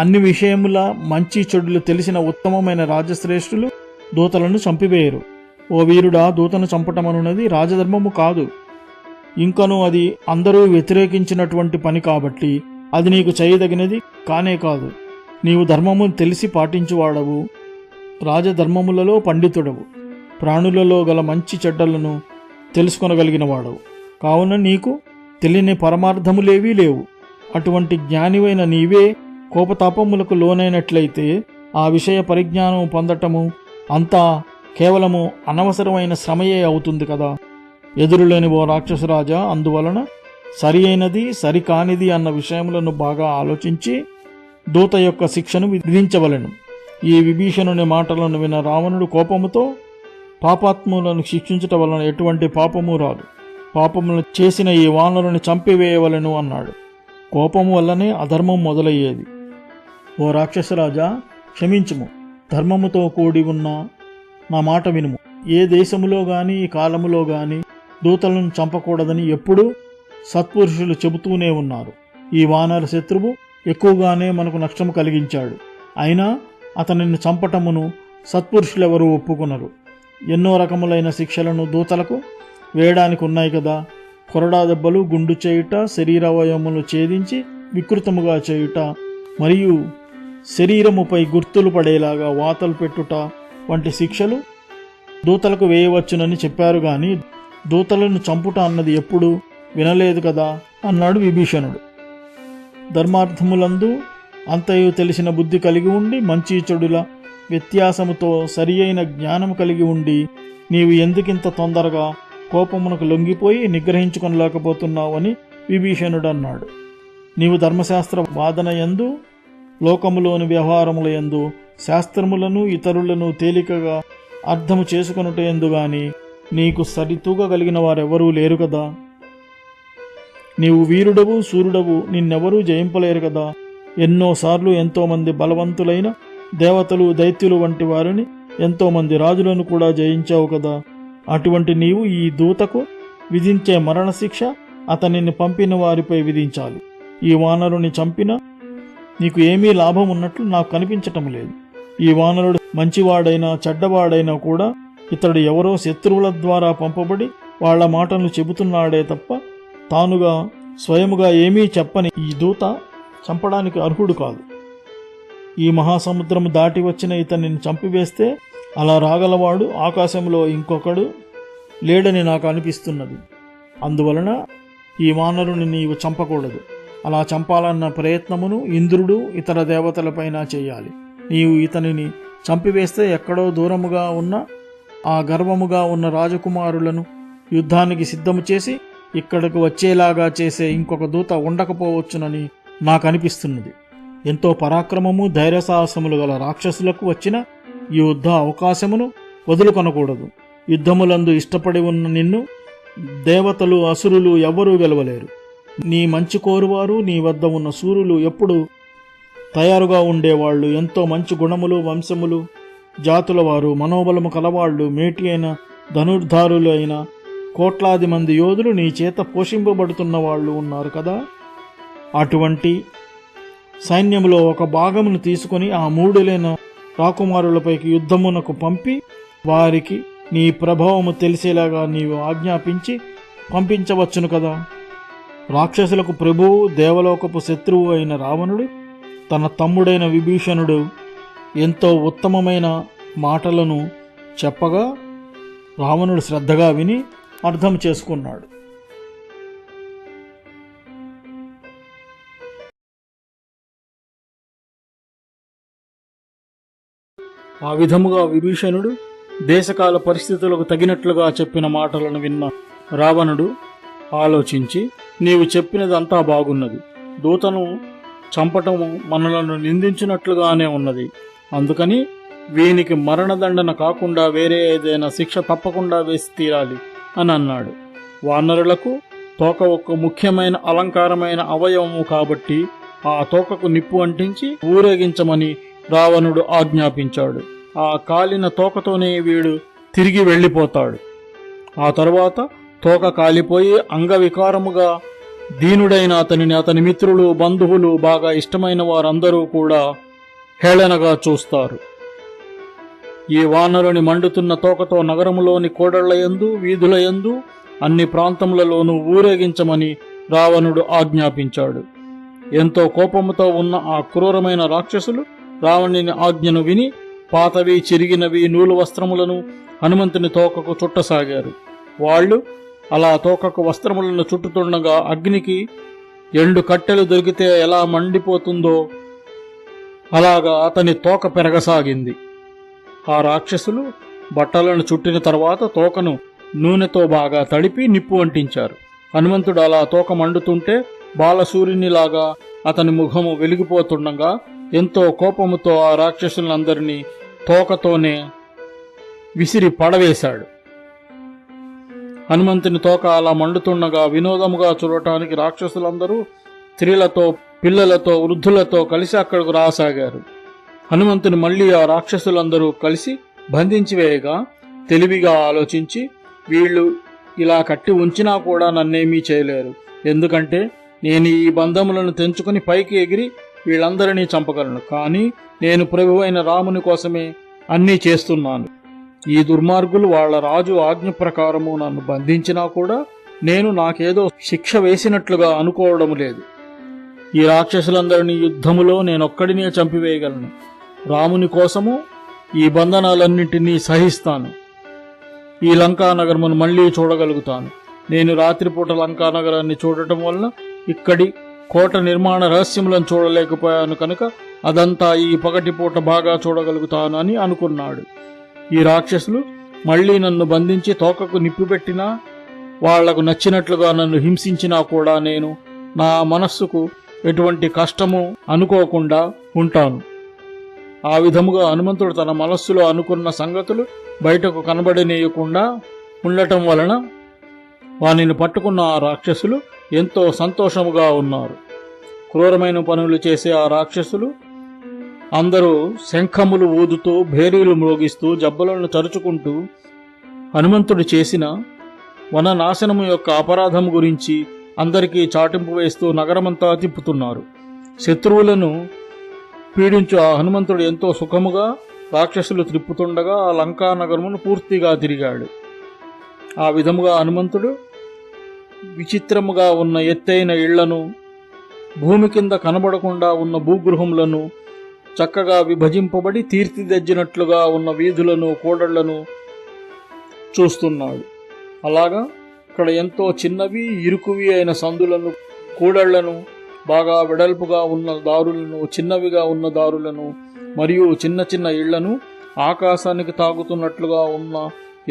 అన్ని విషయముల మంచి చెడులు తెలిసిన ఉత్తమమైన రాజశ్రేష్ఠులు దూతలను చంపివేయరు. ఓ వీరుడా, దూతను చంపటమనున్నది రాజధర్మము కాదు. ఇంకను అది అందరూ వ్యతిరేకించినటువంటి పని కాబట్టి అది నీకు చేయదగినది కానే కాదు. నీవు ధర్మమును తెలిసి పాటించువాడవు, రాజధర్మములలో పండితుడవు, ప్రాణులలో గల మంచి చెడ్డలను తెలుసుకొనగలిగిన వాడవు. కావున నీకు తెలియని పరమార్థములేవీ లేవు. అటువంటి జ్ఞానివైన నీవే కోపతాపములకు లోనైనట్లయితే ఆ విషయ పరిజ్ఞానం పొందటము అంతా కేవలము అనవసరమైన శ్రమయే అవుతుంది కదా. ఎదురులేని ఓ రాక్షసరాజా, అందువలన సరి అయినది సరికానిది అన్న విషయములను బాగా ఆలోచించి దూత యొక్క శిక్షను విధించవలెను. ఈ విభీషణుని మాటలను విన్న రావణుడు కోపముతో పాపాత్ములను శిక్షించటం వలన ఎటువంటి పాపము రాదు, పాపములను చేసిన ఈ వానరుని చంపివేయవలెను అన్నాడు. కోపము వల్లనే అధర్మం మొదలయ్యేది. ఓ రాక్షసరాజా, క్షమించుము. ధర్మముతో కూడి ఉన్న నా మాట వినుము. ఏ దేశములో గాని ఈ కాలములో గాని దూతలను చంపకూడదని ఎప్పుడూ సత్పురుషులు చెబుతూనే ఉన్నారు. ఈ వానర శత్రువు ఎక్కువగానే మనకు నష్టము కలిగించాడు. అయినా అతనిని చంపటమును సత్పురుషులెవరూ ఒప్పుకున్నారు. ఎన్నో రకములైన శిక్షలను దూతలకు వేయడానికి ఉన్నాయి కదా. కొరడా దెబ్బలు, గుండు చేయుట, శరీరావయములు ఛేదించి వికృతముగా చేయుట, మరియు శరీరముపై గుర్తులు పడేలాగా వాతలు పెట్టుట వంటి శిక్షలు దూతలకు వేయవచ్చునని చెప్పారు గాని దూతలను చంపుట అన్నది ఎప్పుడూ వినలేదు కదా అన్నాడు విభీషణుడు. ధర్మార్థములందు అంతయు తెలిసిన బుద్ధి కలిగి ఉండి మంచి చెడుల వ్యత్యాసముతో సరి అయిన జ్ఞానము కలిగి ఉండి నీవు ఎందుకింత తొందరగా కోపమునకు లొంగిపోయి నిగ్రహించుకొనలేకపోతున్నావని విభీషణుడు అన్నాడు. నీవు ధర్మశాస్త్ర వాదన యందు, లోకములోని వ్యవహారముల యందు శాస్త్రములను ఇతరులను తేలికగా అర్థము చేసుకొనుట యందు గాని నీకు సరితూగగలిగిన వారెవరూ లేరు కదా. నీవు వీరుడవు, సూర్యుడవు, నిన్నెవరూ జయింపలేరు కదా. ఎన్నోసార్లు ఎంతోమంది బలవంతులైన దేవతలు, దైత్యులు వంటి వారిని, ఎంతోమంది రాజులను కూడా జయించావు కదా. అటువంటి నీవు ఈ దూతకు విధించే మరణశిక్ష అతనిని పంపిన వారిపై విధించాలి. ఈ వానరుని చంపిన నీకు ఏమీ లాభం ఉన్నట్లు నాకు కనిపించటం లేదు. ఈ వానరుడు మంచివాడైనా చెడ్డవాడైనా కూడా ఇతడు ఎవరో శత్రువుల ద్వారా పంపబడి వాళ్ల మాటలు చెబుతున్నాడే తప్ప తానుగా స్వయముగా ఏమీ చెప్పని ఈ దూత చంపడానికి అర్హుడు కాదు. ఈ మహాసముద్రము దాటి వచ్చిన ఇతనిని చంపివేస్తే అలా రాగలవాడు ఆకాశంలో ఇంకొకడు లేడని నాకు అనిపిస్తున్నది. అందువలన ఈ వానరుని నీవు చంపకూడదు. అలా చంపాలన్న ప్రయత్నమును ఇంద్రుడు ఇతర దేవతలపైన చేయాలి. నీవు ఇతనిని చంపివేస్తే ఎక్కడో దూరముగా ఉన్న ఆ గర్వముగా ఉన్న రాజకుమారులను యుద్ధానికి సిద్ధము చేసి ఇక్కడకు వచ్చేలాగా చేసే ఇంకొక దూత ఉండకపోవచ్చునని నాకు అనిపిస్తున్నది. ఎంతో పరాక్రమము, ధైర్యసాహసములు గల రాక్షసులకు వచ్చిన ఈ యుద్ధ అవకాశమును వదులుకొనకూడదు. యుద్ధములందు ఇష్టపడి ఉన్న నిన్ను దేవతలు అసురులు ఎవ్వరూ గెలవలేరు. నీ మంచి కోరువారు, నీ వద్ద ఉన్న సూర్యులు ఎప్పుడు తయారుగా ఉండేవాళ్ళు, ఎంతో మంచి గుణములు, వంశములు, జాతుల వారు, మనోబలము కలవాళ్ళు, మేటి అయిన ధనుర్ధారులు అయిన కోట్లాది మంది యోధులు నీ చేత పోషింపబడుతున్న వాళ్ళు ఉన్నారు కదా. అటువంటి సైన్యములో ఒక భాగమును తీసుకుని ఆ మూడులైన రాకుమారులపైకి యుద్ధమునకు పంపి వారికి నీ ప్రభావము తెలిసేలాగా నీవు ఆజ్ఞాపించి పంపించవచ్చును కదా. రాక్షసులకు ప్రభువు, దేవలోకపు శత్రువు అయిన రావణుడు తన తమ్ముడైన విభీషణుడు ఎంతో ఉత్తమమైన మాటలను చెప్పగా రావణుడు శ్రద్ధగా విని అర్థం చేసుకున్నాడు. ఆ విధముగా విభీషణుడు దేశకాల పరిస్థితులకు తగినట్లుగా చెప్పిన మాటలను విన్న రావణుడు ఆలోచించి, నీవు చెప్పినదంతా బాగున్నది, దూతను చంపటము మనలను నిందించినట్లుగానే ఉన్నది, అందుకని వీనికి మరణదండన కాకుండా వేరే ఏదైనా శిక్ష తప్పకుండా వేసి తీరాలి అని అన్నాడు. వానరులకు తోక ఒక ముఖ్యమైన అలంకారమైన అవయవము కాబట్టి ఆ తోకకు నిప్పు అంటించి ఊరేగించమని రావణుడు ఆజ్ఞాపించాడు. ఆ కాలిన తోకతోనే వీడు తిరిగి వెళ్ళిపోతాడు. ఆ తరువాత తోక కాలిపోయి అంగవికారముగా దీనుడైన అతనిని అతని మిత్రులు, బంధువులు, బాగా ఇష్టమైన వారందరూ కూడా హేళనగా చూస్తారు. ఈ వానరుని మండుతున్న తోకతో నగరములోని కోడళ్లయందు, వీధులయందు, అన్ని ప్రాంతములలోనూ ఊరేగించమని రావణుడు ఆజ్ఞాపించాడు. ఎంతో కోపముతో ఉన్న ఆ క్రూరమైన రాక్షసులు రావణుని ఆజ్ఞను విని పాతవి, చిరిగినవి నూలు వస్త్రములను హనుమంతుని తోకకు చుట్టసాగారు. వాళ్ళు అలా తోకకు వస్త్రములను చుట్టుతుండగా అగ్నికి ఎండు కట్టెలు దొరికితే ఎలా మండిపోతుందో అలాగా అతని తోక పెరగసాగింది. ఆ రాక్షసులు బట్టలను చుట్టిన తర్వాత తోకను నూనెతో బాగా తడిపి నిప్పు అంటించారు. హనుమంతుడు అలా తోక మండుతుంటే బాలసూర్యునిలాగా అతని ముఖము వెలిగిపోతుండగా ఎంతో కోపముతో ఆ రాక్షసులందరినీ తోకతోనే విసిరి పడవేశాడు. హనుమంతుని తోక అలా మండుతుండగా వినోదముగా చూడటానికి రాక్షసులందరూ స్త్రీలతో, పిల్లలతో, వృద్ధులతో కలిసి అక్కడకు రాసాగారు. హనుమంతుని మళ్లీ ఆ రాక్షసులందరూ కలిసి బంధించి వేయగా తెలివిగా ఆలోచించి, వీళ్ళు ఇలా కట్టి ఉంచినా కూడా నన్నేమీ చేయలేరు, ఎందుకంటే నేను ఈ బంధములను తెంచుకుని పైకి ఎగిరి వీళ్ళందరినీ చంపగలను. కానీ నేను ప్రభువైన రాముని కోసమే అన్నీ చేస్తున్నాను. ఈ దుర్మార్గులు వాళ్ల రాజు ఆజ్ఞ ప్రకారము నన్ను బంధించినా కూడా నేను నాకేదో శిక్ష వేసినట్లుగా అనుకోవడం లేదు. ఈ రాక్షసులందరినీ యుద్ధములో నేనొక్కడినే చంపివేయగలను. రాముని కోసము ఈ బంధనాలన్నింటినీ సహిస్తాను. ఈ లంకానగరమును మళ్లీ చూడగలుగుతాను. నేను రాత్రిపూట లంకానగరాన్ని చూడటం వలన ఇక్కడి కోట నిర్మాణ రహస్యములను చూడలేకపోయాను కనుక అదంతా ఈ పగటిపూట బాగా చూడగలుగుతాను అని అనుకున్నాడు. ఈ రాక్షసులు మళ్లీ నన్ను బంధించి తోకకు నిప్పు పెట్టినా, వాళ్లకు నచ్చినట్లుగా నన్ను హింసించినా కూడా నేను నా మనస్సుకు ఎటువంటి కష్టము అనుకోకుండా ఉంటాను. ఆ విధముగా హనుమంతుడు తన మనస్సులో అనుకున్న సంగతులు బయటకు కనబడనీయకుండా ఉండటం వలన వానిని పట్టుకున్న ఆ రాక్షసులు ఎంతో సంతోషముగా ఉన్నారు. క్రూరమైన పనులు చేసే ఆ రాక్షసులు అందరూ శంఖములు ఊదుతూ, భేరీలు మ్రోగిస్తూ, జబ్బలను తరుచుకుంటూ హనుమంతుడు చేసిన వననాశనము యొక్క అపరాధం గురించి అందరికీ చాటింపు వేస్తూ నగరమంతా తిప్పుతున్నారు. శత్రువులను పీడించు ఆ హనుమంతుడు ఎంతో సుఖముగా రాక్షసులు త్రిప్పుతుండగా ఆ లంకా నగరమును పూర్తిగా తిరిగాడు. ఆ విధముగా హనుమంతుడు విచిత్రముగా ఉన్న ఎత్తైన ఇళ్లను, భూమి కింద కనబడకుండా ఉన్న భూగృహములను, చక్కగా విభజింపబడి తీర్చిదిద్దినట్లుగా ఉన్న వీధులను, కూడళ్లను చూస్తున్నాడు. అలాగా ఇక్కడ ఎంతో చిన్నవి, ఇరుకువి అయిన సందులను, కూడళ్లను, బాగా వెడల్పుగా ఉన్న దారులను, చిన్నవిగా ఉన్న దారులను మరియు చిన్న చిన్న ఇళ్లను, ఆకాశానికి తాగుతున్నట్లుగా ఉన్న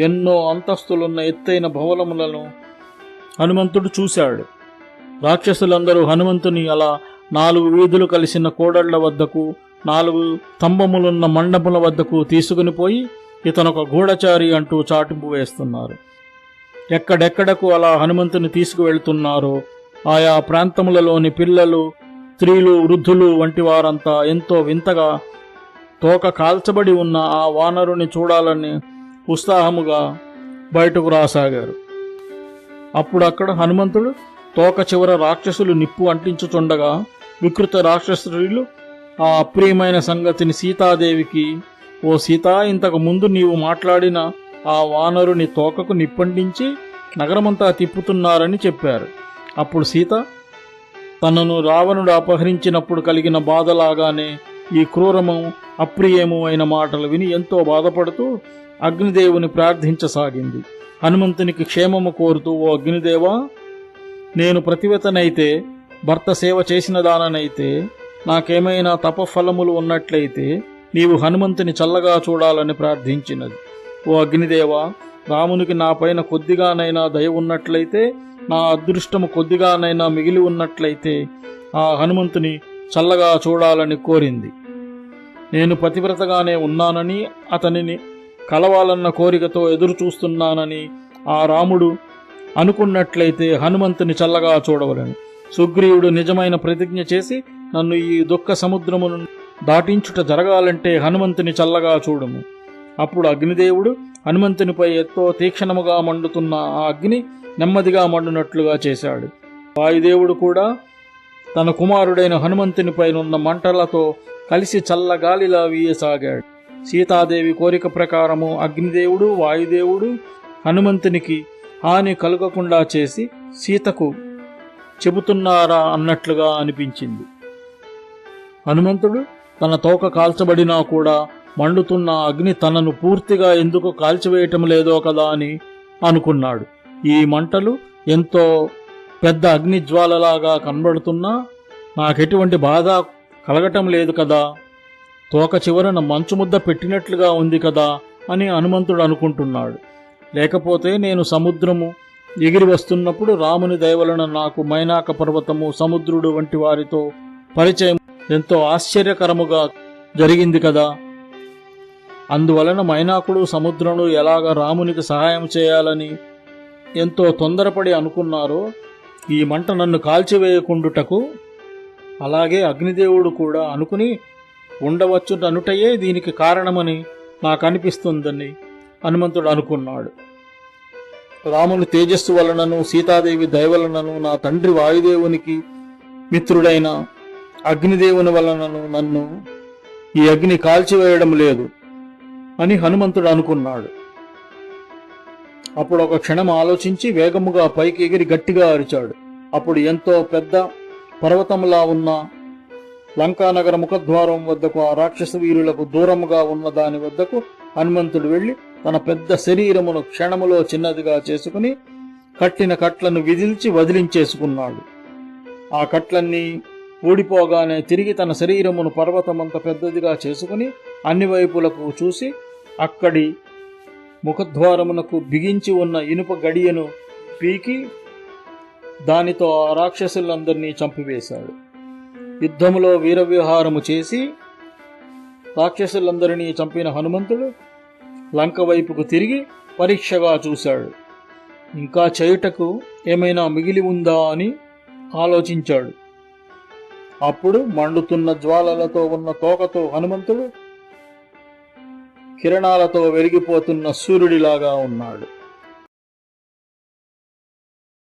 ఎన్నో అంతస్తులున్న ఎత్తైన భవనములను హనుమంతుడు చూశాడు. రాక్షసులందరూ హనుమంతుని అలా 4 వీధులు కలిసిన కోడళ్ల వద్దకు, 4 స్తంభములున్న మండపముల వద్దకు తీసుకుని పోయి ఇతనొక గూఢచారి అంటూ చాటింపు వేస్తున్నారు. ఎక్కడెక్కడకు అలా హనుమంతుని తీసుకువెళ్తున్నారో ఆయా ప్రాంతములలోని పిల్లలు, స్త్రీలు, వృద్ధులు వంటి వారంతా ఎంతో వింతగా తోక కాల్చబడి ఉన్న ఆ వానరుని చూడాలని ఉత్సాహముగా బయటకు రాసాగారు. అప్పుడక్కడ హనుమంతుడు తోక చివర రాక్షసులు నిప్పు అంటించుచుండగా వికృత రాక్షసులు ఆ అప్రియమైన సంగతిని సీతాదేవికి, ఓ సీత, ఇంతకు ముందు నీవు మాట్లాడిన ఆ వానరుని తోకకు నిప్పంటించి నగరమంతా తిప్పుతున్నారని చెప్పారు. అప్పుడు సీత తనను రావణుడు అపహరించినప్పుడు కలిగిన బాధలాగానే ఈ క్రూరము, అప్రియము అయిన మాటలు విని ఎంతో బాధపడుతూ అగ్నిదేవుని ప్రార్థించసాగింది. హనుమంతునికి క్షేమము కోరుతూ, ఓ అగ్నిదేవా, నేను ప్రతివతనైతే, భర్త సేవ చేసిన దాననైతే, నాకేమైనా తపఫలములు ఉన్నట్లయితే నీవు హనుమంతుని చల్లగా చూడాలని ప్రార్థించినది. ఓ అగ్నిదేవా, రామునికి నాపైన కొద్దిగానైనా దయ ఉన్నట్లయితే, నా అదృష్టము కొద్దిగానైనా మిగిలి ఉన్నట్లయితే ఆ హనుమంతుని చల్లగా చూడాలని కోరింది. నేను పతివ్రతగానే ఉన్నానని, అతనిని కలవాలన్న కోరికతో ఎదురు చూస్తున్నానని ఆ రాముడు అనుకున్నట్లయితే హనుమంతుని చల్లగా చూడవలను. సుగ్రీవుడు నిజమైన ప్రతిజ్ఞ చేసి నన్ను ఈ దుఃఖ సముద్రమును దాటించుట జరగాలంటే హనుమంతుని చల్లగా చూడము. అప్పుడు అగ్నిదేవుడు హనుమంతునిపై ఎంతో తీక్షణముగా మండుతున్న ఆ అగ్ని నెమ్మదిగా మండునట్లుగా చేశాడు. వాయుదేవుడు కూడా తన కుమారుడైన హనుమంతునిపైనున్న మంటలతో కలిసి చల్లగాలిలా వీయసాగాడు. సీతాదేవి కోరిక ప్రకారము అగ్నిదేవుడు, వాయుదేవుడు హనుమంతునికి హాని కలుగకుండా చేసి సీతకు చెబుతున్నారా అన్నట్లుగా అనిపించింది. హనుమంతుడు తన తోక కాల్చబడినా కూడా మండుతున్న అగ్ని తనను పూర్తిగా ఎందుకు కాల్చివేయటం లేదో కదా అని అనుకున్నాడు. ఈ మంటలు ఎంతో పెద్ద అగ్నిజ్వాలలాగా కనబడుతున్నా నాకెటువంటి బాధ కలగటం లేదు కదా, తోక చివరన మంచుముద్ద పెట్టినట్లుగా ఉంది కదా అని హనుమంతుడు అనుకుంటున్నాడు. లేకపోతే నేను సముద్రము ఎగిరి వస్తున్నప్పుడు రాముని దయవలన నాకు మైనాక పర్వతము, సముద్రుడు వంటి వారితో పరిచయం ఎంతో ఆశ్చర్యకరముగా జరిగింది కదా. అందువలన మైనాకుడు, సముద్రుడు ఎలాగ రామునికి సహాయం చేయాలని ఎంతో తొందరపడి అనుకున్నారో, ఈ మంట నన్ను కాల్చివేయకుండుటకు అలాగే అగ్నిదేవుడు కూడా అనుకుని ఉండవచ్చుననుటయే దీనికి కారణమని నాకు అనిపిస్తుందని హనుమంతుడు అనుకున్నాడు. రాముని తేజస్సు వలనను, సీతాదేవి దయవలనను, నా తండ్రి వాయుదేవునికి మిత్రుడైన అగ్నిదేవుని వలనను నన్ను ఈ అగ్ని కాల్చివేయడం లేదు అని హనుమంతుడు అనుకున్నాడు. అప్పుడు ఒక క్షణం ఆలోచించి వేగముగా పైకి ఎగిరి గట్టిగా అరిచాడు. అప్పుడు ఎంతో పెద్ద పర్వతంలా ఉన్న లంకానగర ముఖద్వారం వద్దకు, ఆ రాక్షస వీరులకు దూరముగా ఉన్న దాని వద్దకు హనుమంతుడు వెళ్లి తన పెద్ద శరీరమును క్షణములో చిన్నదిగా చేసుకుని కట్టిన కట్లను విదిల్చి వదిలించేసుకున్నాడు. ఆ కట్లన్నీ ఊడిపోగానే తిరిగి తన శరీరమును పర్వతమంత పెద్దదిగా చేసుకుని అన్ని వైపులకు చూసి అక్కడి ముఖద్వారమునకు బిగించి ఉన్న ఇనుప గడియను పీకి దానితో ఆ రాక్షసులందరినీ చంపివేశాడు. యుద్ధములో వీరవిహారము చేసి రాక్షసులందరినీ చంపిన హనుమంతుడు లంక వైపుకు తిరిగి పరీక్షగా చూశాడు. ఇంకా చేయుటకు ఏమైనా మిగిలి ఉందా అని ఆలోచించాడు. అప్పుడు మండుతున్న జ్వాలలతో ఉన్న తోకతో హనుమంతుడు కిరణాలతో వెలిగిపోతున్న సూర్యుడిలాగా ఉన్నాడు.